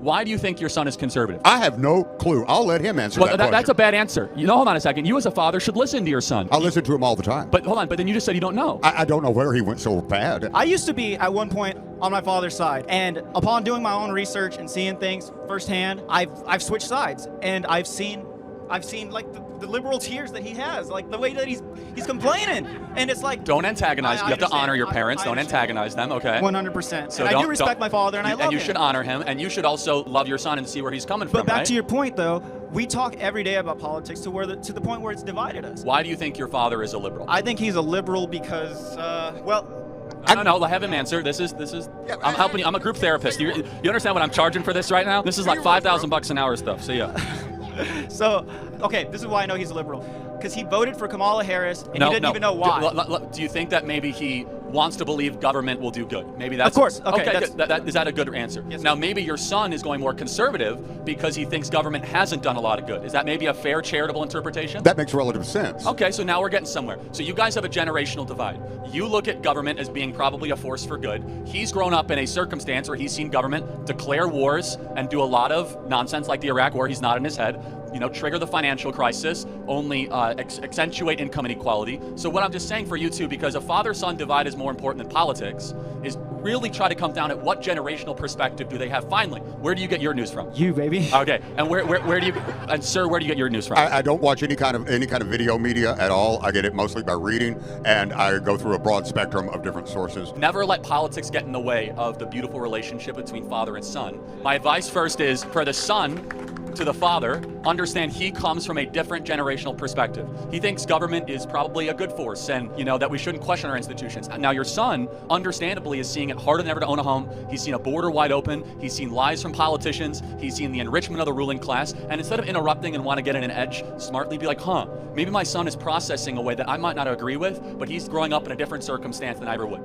Why do you think your son is conservative? I have no clue. I'll let him answer that question. That's a bad answer. Hold on a second. You as a father should listen to your son. I listen to him all the time. But hold on, but then you just said you don't know. I don't know where he went so bad. I used to be, at one point, on my father's side. And upon doing my own research and seeing things firsthand, I've switched sides. And I've seen like the liberal tears that he has, like the way that he's complaining, and it's like, don't antagonize. You have to honor your parents. Don't antagonize them. Okay. 100%. So I do respect my father, and I love him. And you should honor him, and you should also love your son and see where he's coming from. But back to your point, though, we talk every day about politics to the point where it's divided us. Why do you think your father is a liberal? I think he's a liberal because, No, have him answer. This is. I'm helping you. I'm a group therapist. You understand what I'm charging for this right now? This is like $5,000 an hour stuff. See ya. So, okay, this is why I know he's a liberal. Because he voted for Kamala Harris, and he didn't even know why. Do you think that maybe he wants to believe government will do good? Maybe that's... Of course. Okay. Is that a good answer? Yes, now, maybe your son is going more conservative because he thinks government hasn't done a lot of good. Is that maybe a fair, charitable interpretation? That makes relative sense. Okay, so now we're getting somewhere. So you guys have a generational divide. You look at government as being probably a force for good. He's grown up in a circumstance where he's seen government declare wars and do a lot of nonsense like the Iraq War. He's not in his head. Trigger the financial crisis, only accentuate income inequality. So what I'm just saying for you two, because a father-son divide is more important than politics, is really try to come down at what generational perspective do they have. Finally, where do you get your news from? You, baby. Okay, and where do you, and sir, where do you get your news from? I don't watch any kind of video media at all. I get it mostly by reading, and I go through a broad spectrum of different sources. Never let politics get in the way of the beautiful relationship between father and son. My advice first is for the son to the father, understand he comes from a different generational perspective. He thinks government is probably a good force and, that we shouldn't question our institutions. Now, your son, understandably, is seeing it harder than ever to own a home. He's seen a border wide open. He's seen lies from politicians. He's seen the enrichment of the ruling class. And instead of interrupting and want to get in an edge, smartly be like, maybe my son is processing a way that I might not agree with, but he's growing up in a different circumstance than I ever would.